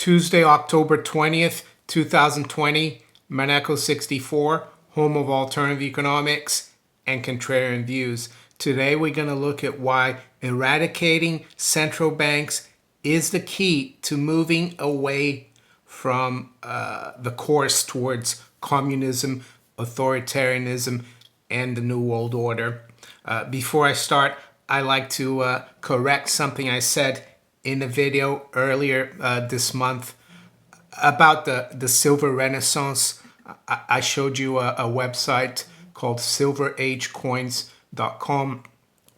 Tuesday, October 20th, 2020, Maneco 64, home of alternative economics and contrarian views. Today we're going to look at why eradicating central banks is the key to moving away from the course towards communism, authoritarianism, and the New World Order. Before I start, I like to correct something I said in a video earlier this month about the silver renaissance. I showed you a website called silveragecoins.com.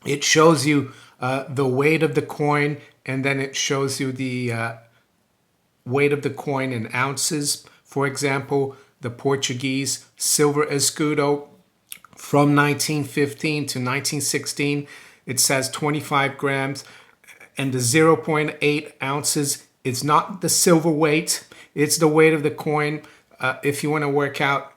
It shows you the weight of the coin, and then it shows you the weight of the coin in ounces. For example, the Portuguese silver escudo from 1915 to 1916, it says 25 grams, and the 0.8 ounces is not the silver weight, it's the weight of the coin. If you want to work out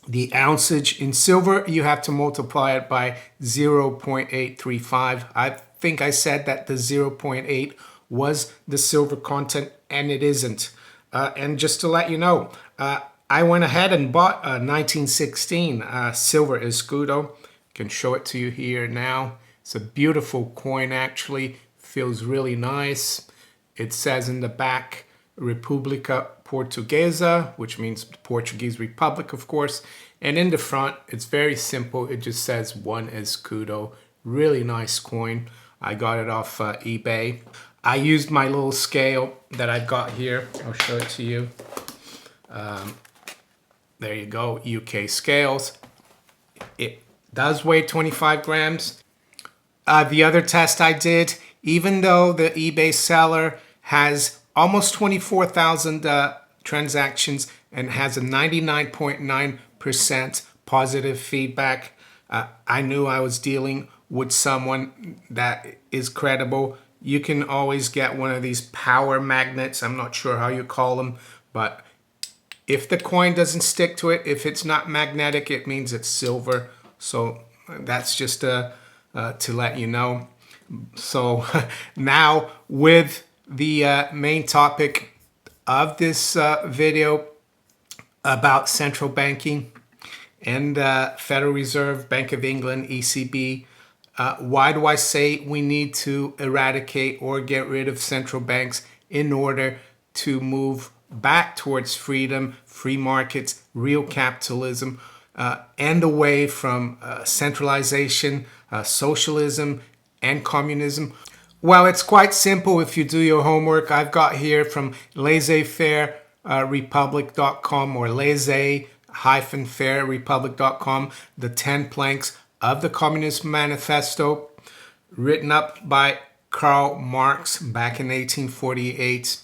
the ounceage in silver, you have to multiply it by 0.835. I think I said that the 0.8 was the silver content, and it isn't. And just to let you know, I went ahead and bought a 1916 silver escudo. I can show it to you here now. It's a beautiful coin, actually. Feels really nice. It says in the back, República Portuguesa, which means Portuguese Republic, of course. And in the front, it's very simple. It just says one escudo. Really nice coin. I got it off eBay. I used my little scale that I got here. I'll show it to you. There you go, UK scales. It does weigh 25 grams. The other test I did, even though the eBay seller has almost 24,000 transactions and has a 99.9% positive feedback, I knew I was dealing with someone that is credible. You can always get one of these power magnets. I'm not sure how you call them, but if the coin doesn't stick to it, if it's not magnetic, it means it's silver. So that's just to let you know. So now with the main topic of this video about central banking and Federal Reserve, Bank of England, ECB. Why do I say we need to eradicate or get rid of central banks in order to move back towards freedom, free markets, real capitalism, and away from centralization, socialism, and communism? Well, it's quite simple if you do your homework. I've got here from laissez-faire-republic.com or laissez-faire-republic.com the 10 planks of the Communist Manifesto, written up by Karl Marx back in 1848.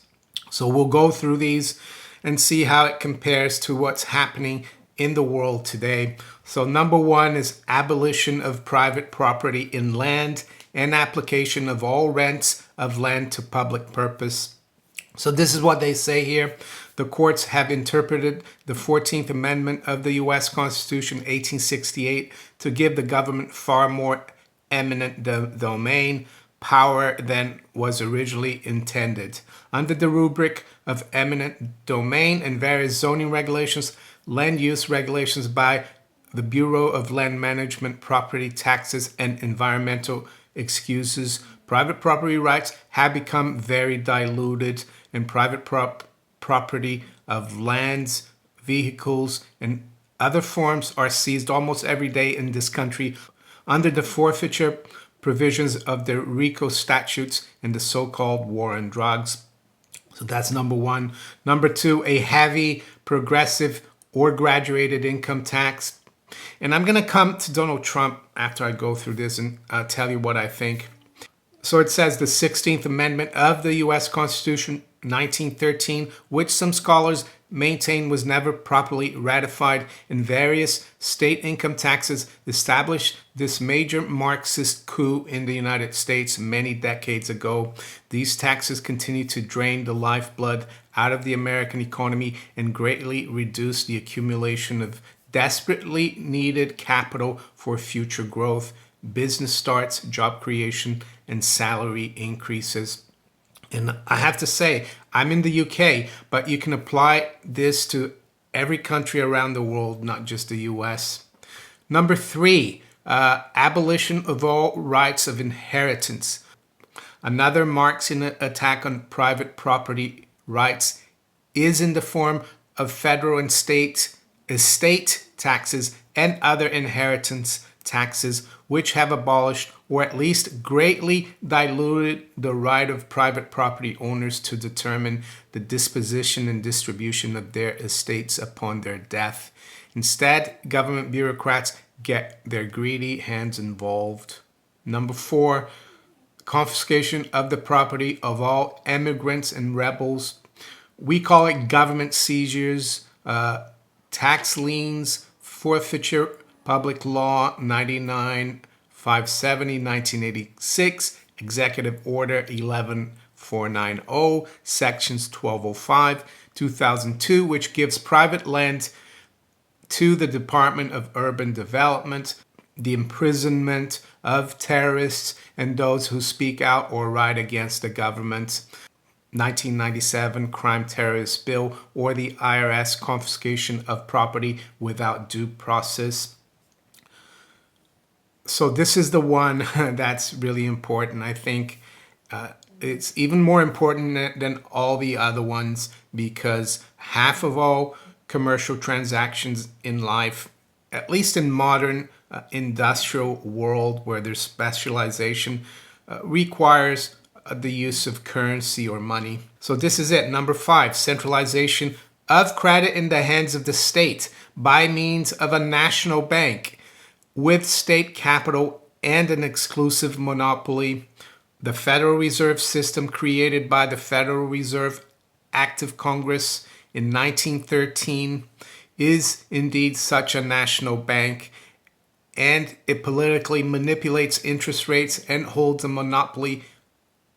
So we'll go through these and see how it compares to what's happening in the world today. So number one is abolition of private property in land and application of all rents of land to public purpose. So this is what they say here. The courts have interpreted the 14th Amendment of the U.S. Constitution 1868 to give the government far more eminent domain power than was originally intended. Under the rubric of eminent domain and various zoning regulations, land use regulations by the Bureau of Land Management, property taxes, and environmental excuses, private property rights have become very diluted, and private property of lands, vehicles, and other forms are seized almost every day in this country under the forfeiture provisions of the RICO statutes and the so-called war on drugs. So that's number one. Number two, a heavy, progressive, or graduated income tax. And I'm going to come to Donald Trump after I go through this and tell you what I think. So it says the 16th Amendment of the U.S. Constitution 1913, which some scholars maintain was never properly ratified, and various state income taxes established this major Marxist coup in the United States many decades ago. These taxes continue to drain the lifeblood out of the American economy and greatly reduce the accumulation of desperately needed capital for future growth, business starts, job creation, and salary increases. And I have to say, I'm in the UK, but you can apply this to every country around the world, not just the US. Number 3, abolition of all rights of inheritance. Another Marxian attack on private property rights is in the form of federal and state estate taxes and other inheritance taxes, which have abolished or at least greatly diluted the right of private property owners to determine the disposition and distribution of their estates upon their death. Instead, government bureaucrats get their greedy hands involved. Number 4, confiscation of the property of all immigrants and rebels. We call it government seizures, tax liens, forfeiture, Public Law 99-570, 1986, Executive Order 11490, Sections 1205, 2002, which gives private land to the Department of Urban Development, the imprisonment of terrorists and those who speak out or write against the government. 1997 Crime Terrorist Bill, or the IRS confiscation of property without due process. So this is the one that's really important. I think it's even more important than all the other ones, because half of all commercial transactions in life, at least in modern industrial world where there's specialization, requires the use of currency or money. So this is it. Number 5, centralization of credit in the hands of the state by means of a national bank with state capital and an exclusive monopoly. The Federal Reserve System, created by the Federal Reserve Act of Congress in 1913, is indeed such a national bank, and it politically manipulates interest rates and holds a monopoly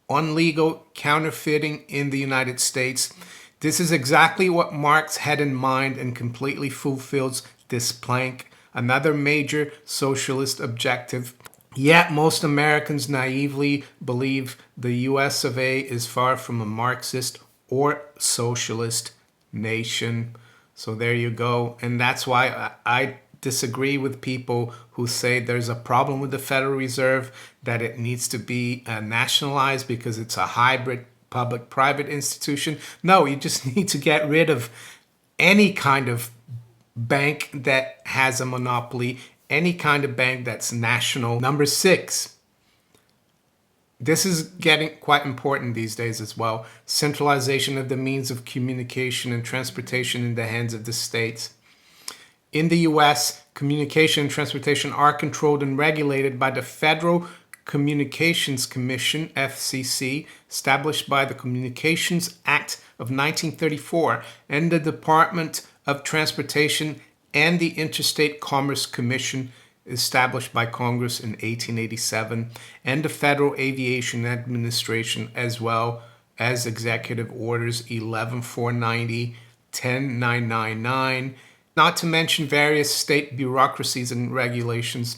on legal counterfeiting in the United States. This is exactly what Marx had in mind and completely fulfills this plank, another major socialist objective. Yet most Americans naively believe the US of A is far from a Marxist or socialist nation. So there you go. And that's why I disagree with people who say there's a problem with the Federal Reserve, that it needs to be nationalized because it's a hybrid public-private institution. No, you just need to get rid of any kind of bank that has a monopoly, any kind of bank that's national. Number 6, this is getting quite important these days as well, centralization of the means of communication and transportation in the hands of the states. In the US, communication and transportation are controlled and regulated by the Federal Communications Commission, FCC, established by the Communications Act of 1934, and the Department of Transportation and the Interstate Commerce Commission, established by Congress in 1887, and the Federal Aviation Administration, as well as Executive Orders 11490, 10999, not to mention various state bureaucracies and regulations.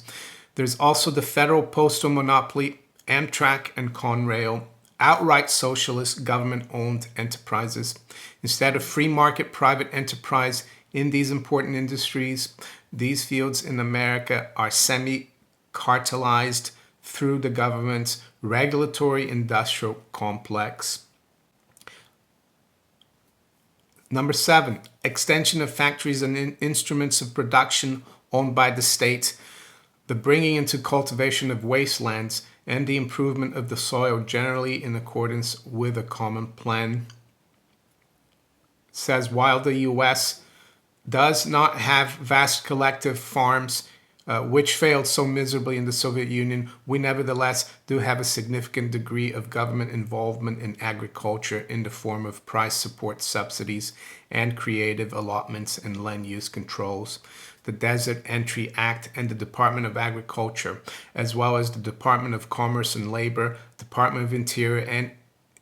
There's also the federal postal monopoly, Amtrak and Conrail, outright socialist government-owned enterprises. Instead of free market private enterprise in these important industries, these fields in America are semi-cartelized through the government's regulatory industrial complex. Number 7, extension of factories and instruments of production owned by the state, the bringing into cultivation of wastelands, and the improvement of the soil generally in accordance with a common plan. It says, while the U.S. does not have vast collective farms, which failed so miserably in the Soviet Union, we nevertheless do have a significant degree of government involvement in agriculture in the form of price support subsidies and creative allotments and land use controls. The Desert Entry Act and the Department of Agriculture, as well as the Department of Commerce and Labor, Department of Interior, and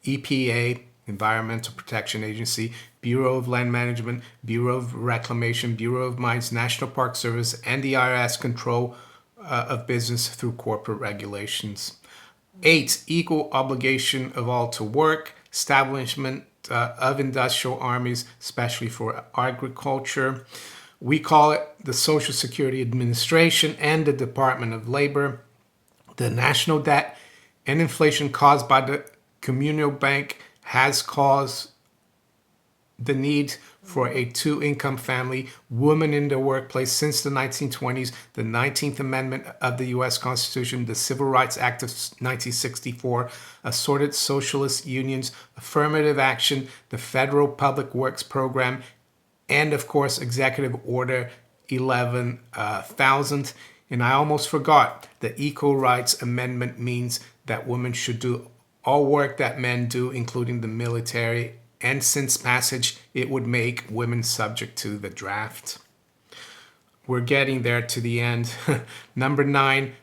EPA, Environmental Protection Agency, Bureau of Land Management, Bureau of Reclamation, Bureau of Mines, National Park Service, and the IRS control of business through corporate regulations. 8, equal obligation of all to work. establishment of industrial armies, especially for agriculture. We call it the Social Security Administration and the Department of Labor. The national debt and inflation caused by the communal bank has caused the need for a two-income family, women in the workplace since the 1920s, the 19th Amendment of the U.S. Constitution, the Civil Rights Act of 1964, assorted socialist unions, affirmative action, the Federal Public Works Program, and of course, Executive Order 11,000. And I almost forgot, the Equal Rights Amendment means that women should do all work that men do, including the military, and since passage, it would make women subject to the draft. We're getting there to the end. Number 9,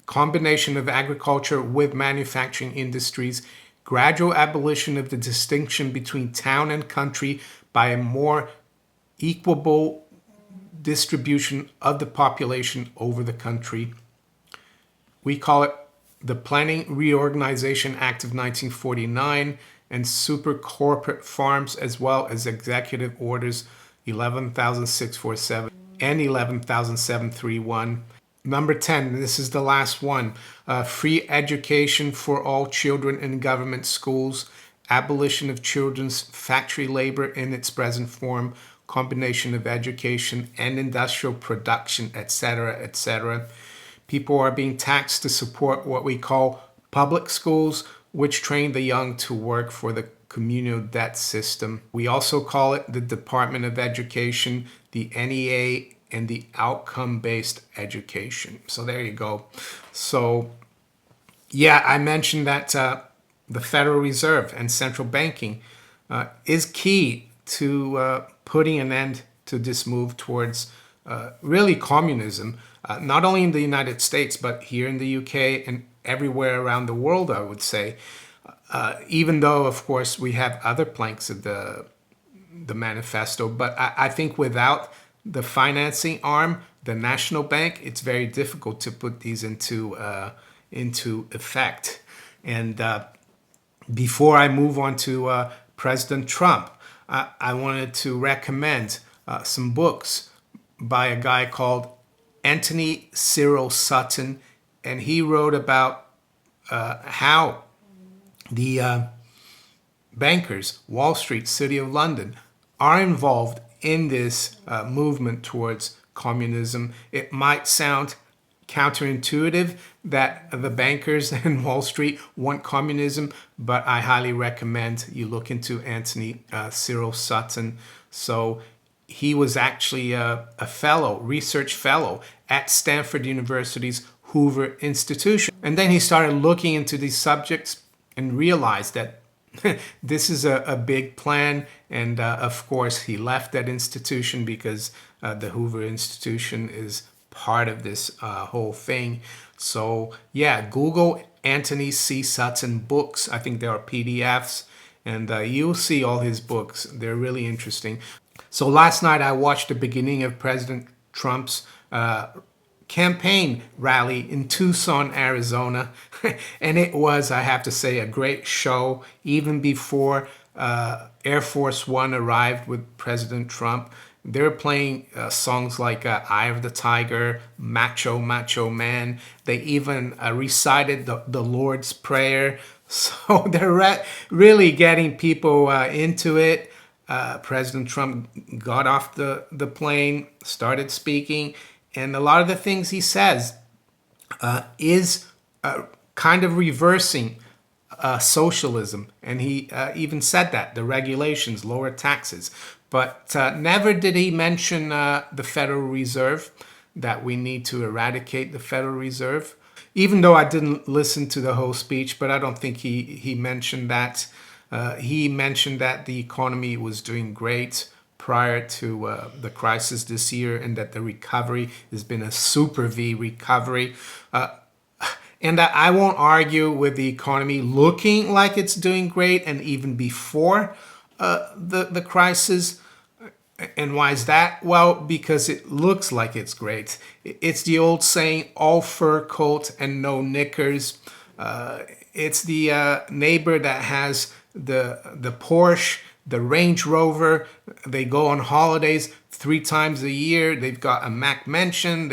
combination of agriculture with manufacturing industries, gradual abolition of the distinction between town and country by a more equable distribution of the population over the country. We call it the Planning Reorganization Act of 1949 and super corporate farms, as well as Executive Orders 11,647 and 11,731. Number 10, this is the last one, free education for all children in government schools, abolition of children's factory labor in its present form, combination of education and industrial production, etc., etc. People are being taxed to support what we call public schools, which train the young to work for the communal debt system. We also call it the Department of Education, the NEA, and the outcome-based education. So there you go. So yeah, I mentioned that the Federal Reserve and central banking is key to putting an end to this move towards really communism, not only in the United States, but here in the UK and everywhere around the world, I would say. Even though, of course, we have other planks of the manifesto, but I think without the financing arm, the national bank, it's very difficult to put these into effect. And before I move on to President Trump, I wanted to recommend some books by a guy called Anthony Cyril Sutton, and he wrote about how the bankers, Wall Street, City of London, are involved in this movement towards communism. It might sound counterintuitive that the bankers in Wall Street want communism, but I highly recommend you look into Anthony Cyril Sutton. So he was actually a fellow, research fellow at Stanford University's Hoover Institution. And then he started looking into these subjects and realized that this is a big plan. And of course, he left that institution because the Hoover Institution is part of this whole thing. So yeah, Google Anthony C. Sutton books. I think there are PDFs, and you'll see all his books. They're really interesting. So last night I watched the beginning of President Trump's campaign rally in Tucson, Arizona. And it was, I have to say, a great show. Even before Air Force One arrived with President Trump, they were playing songs like Eye of the Tiger, Macho, Macho Man. They even recited the Lord's Prayer. So they're really getting people into it. President Trump got off the plane, started speaking, and a lot of the things he says is kind of reversing socialism. And he even said that, the regulations, lower taxes. But never did he mention the Federal Reserve, that we need to eradicate the Federal Reserve. Even though I didn't listen to the whole speech, but I don't think he mentioned that. He mentioned that the economy was doing great prior to the crisis this year, and that the recovery has been a super V recovery. And I won't argue with the economy looking like it's doing great, and even before the crisis. And why is that? Well, because it looks like it's great. It's the old saying, all fur coat and no knickers. It's the neighbor that has the Porsche, the Range Rover. They go on holidays 3 times a year. They've got a Mac mansion.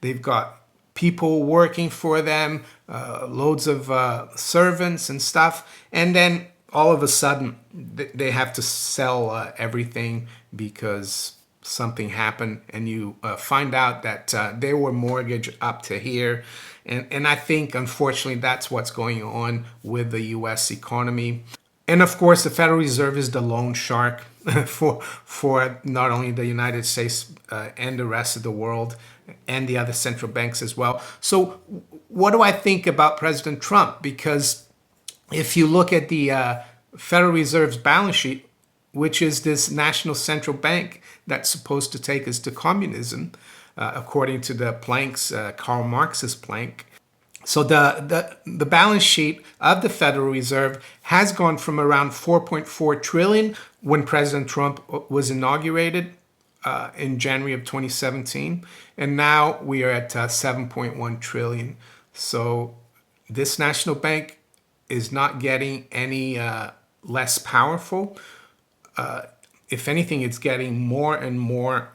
They've got people working for them, loads of servants and stuff. And then all of a sudden, they have to sell everything because something happened, and you find out that they were mortgaged up to here. And I think, unfortunately, that's what's going on with the U.S. economy. And of course, the Federal Reserve is the loan shark for not only the United States and the rest of the world, and the other central banks as well. So what do I think about President Trump? Because if you look at the Federal Reserve's balance sheet, which is this national central bank that's supposed to take us to communism, according to the planks, Karl Marx's plank. So the balance sheet of the Federal Reserve has gone from around 4.4 trillion when President Trump was inaugurated in January of 2017, and now we are at 7.1 trillion. So this national bank is not getting any less powerful. If anything, it's getting more and more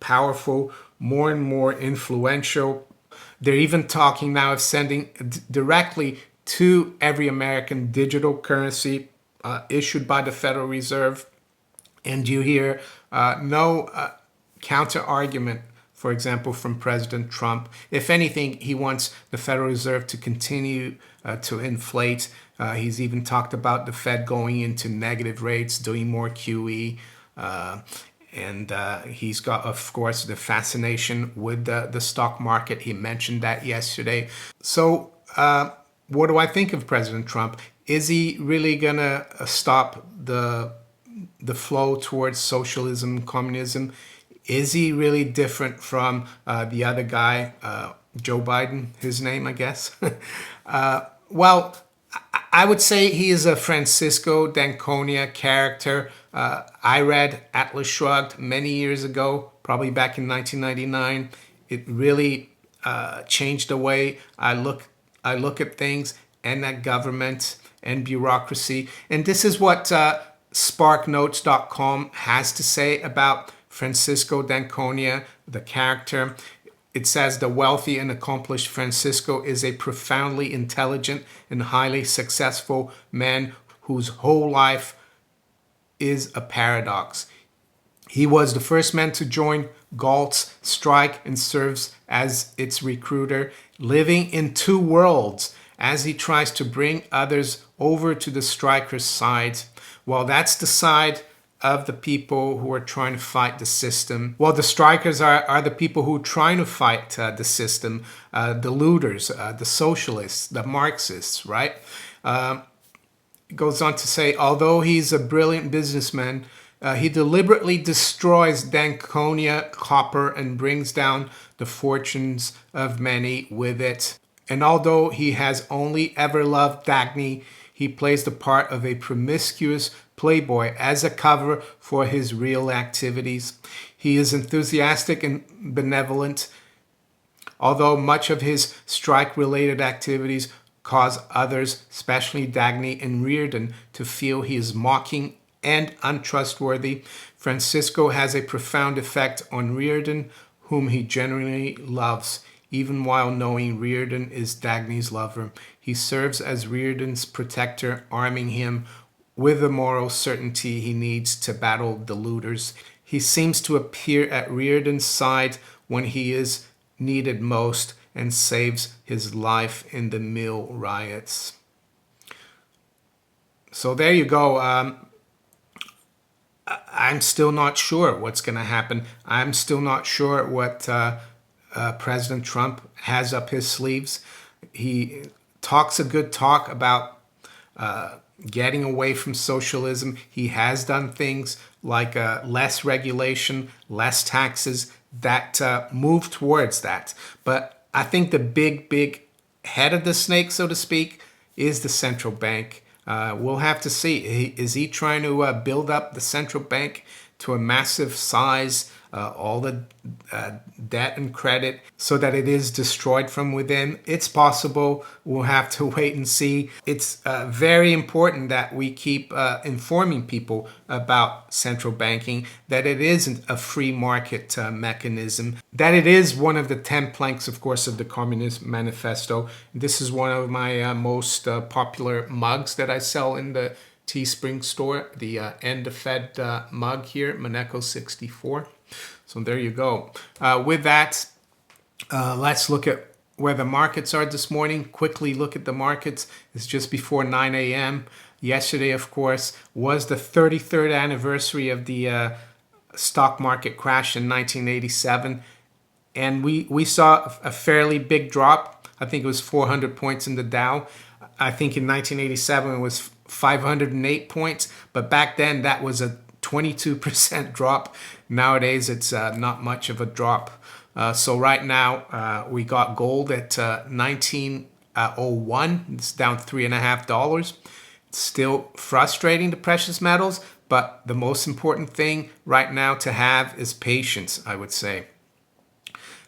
powerful, more and more influential. They're even talking now of sending directly to every American digital currency issued by the Federal Reserve. And you hear no counter argument, for example, from President Trump. If anything, he wants the Federal Reserve to continue to inflate. He's even talked about the Fed going into negative rates, doing more QE. And he's got, of course, the fascination with the stock market. He mentioned that yesterday. So what do I think of President Trump? Is he really going to stop the flow towards socialism, communism? Is he really different from the other guy, Joe Biden, his name, I guess? Well, I would say he is a Francisco d'Anconia character. I read Atlas Shrugged many years ago, probably back in 1999. It really changed the way I look at things and at government and bureaucracy. And this is what SparkNotes.com has to say about Francisco d'Anconia, the character. It says the wealthy and accomplished Francisco is a profoundly intelligent and highly successful man whose whole life is a paradox. He was the first man to join Galt's strike and serves as its recruiter, living in two worlds as he tries to bring others over to the strikers' side. Well, that's the side of the people who are trying to fight the system. Well, the strikers are the people who are trying to fight the system, the looters, the socialists, the Marxists, right? It goes on to say, although he's a brilliant businessman, he deliberately destroys d'Anconia copper and brings down the fortunes of many with it. And although he has only ever loved Dagny, he plays the part of a promiscuous playboy as a cover for his real activities. He is enthusiastic and benevolent, although much of his strike-related activities cause others, especially Dagny and Reardon, to feel he is mocking and untrustworthy. Francisco has a profound effect on Reardon, whom he genuinely loves. Even while knowing Reardon is Dagny's lover, he serves as Reardon's protector, arming him with the moral certainty he needs to battle the looters. He seems to appear at Reardon's side when he is needed most and saves his life in the mill riots. So there you go. I'm still not sure what's going to happen. I'm still not sure what President Trump has up his sleeves. He talks a good talk about getting away from socialism. He has done things like less regulation, less taxes that move towards that. But I think the big head of the snake, so to speak, is the central bank. We'll have to see. Is he trying to build up the central bank to a massive size, all the debt and credit, so that it is destroyed from within. It's possible. We'll have to wait and see. It's very important that we keep informing people about central banking, that it isn't a free market mechanism, that it is one of the 10 planks, of course, of the Communist Manifesto. This is one of my most popular mugs that I sell in the Teespring store, the End of Fed mug here, Monaco 64. So there you go. With that, let's look at where the markets are this morning. Quickly look at the markets. It's just before 9 a.m. Yesterday, of course, was the 33rd anniversary of the stock market crash in 1987. And we saw a fairly big drop. I think it was 400 points in the Dow. I think in 1987 it was 508 points. But back then that was a 22% drop. Nowadays it's not much of a drop. So right now we got gold at 1901. It's down $3.50. It's still frustrating, the precious metals, but the most important thing right now to have is patience, I would say.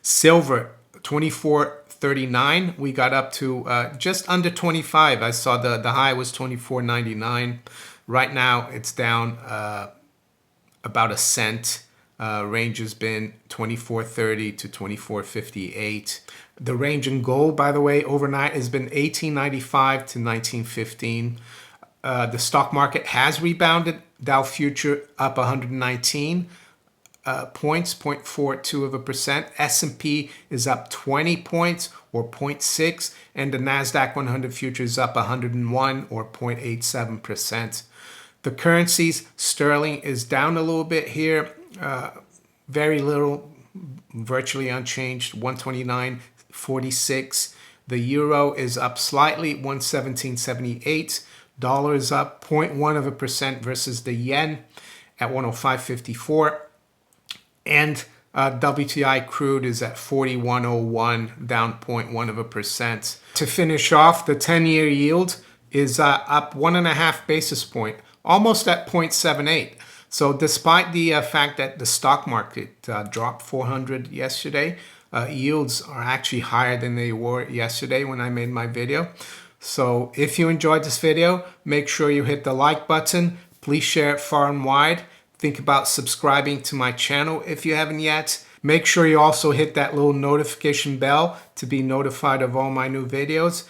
Silver, 24.39. We got up to just under 25. I saw the high was 24.99. Right now it's down about a cent. Range has been 24.30 to 24.58. The range in gold, by the way, overnight has been 18.95 to 19.15. The stock market has rebounded. Dow future up 119 points, 0.42%. S&P is up 20 points or 0.6, and the Nasdaq 100 future is up 101 or 0.87%. The currencies, sterling is down a little bit here, very little, virtually unchanged, 129.46. The euro is up slightly, 117.78. Dollar is up 0.1% versus the yen at 105.54. And WTI crude is at 41.01, down 0.1%. To finish off, the 10-year yield is up 1.5 basis point, almost at 0.78. So despite the fact that the stock market dropped 400 yesterday, yields are actually higher than they were yesterday when I made my video. So if you enjoyed this video, make sure you hit the like button. Please share it far and wide. Think about subscribing to my channel if you haven't yet. Make sure you also hit that little notification bell to be notified of all my new videos.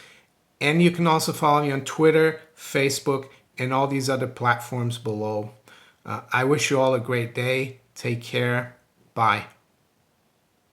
And you can also follow me on Twitter, Facebook, and all these other platforms below. I wish you all a great day. Take care. Bye.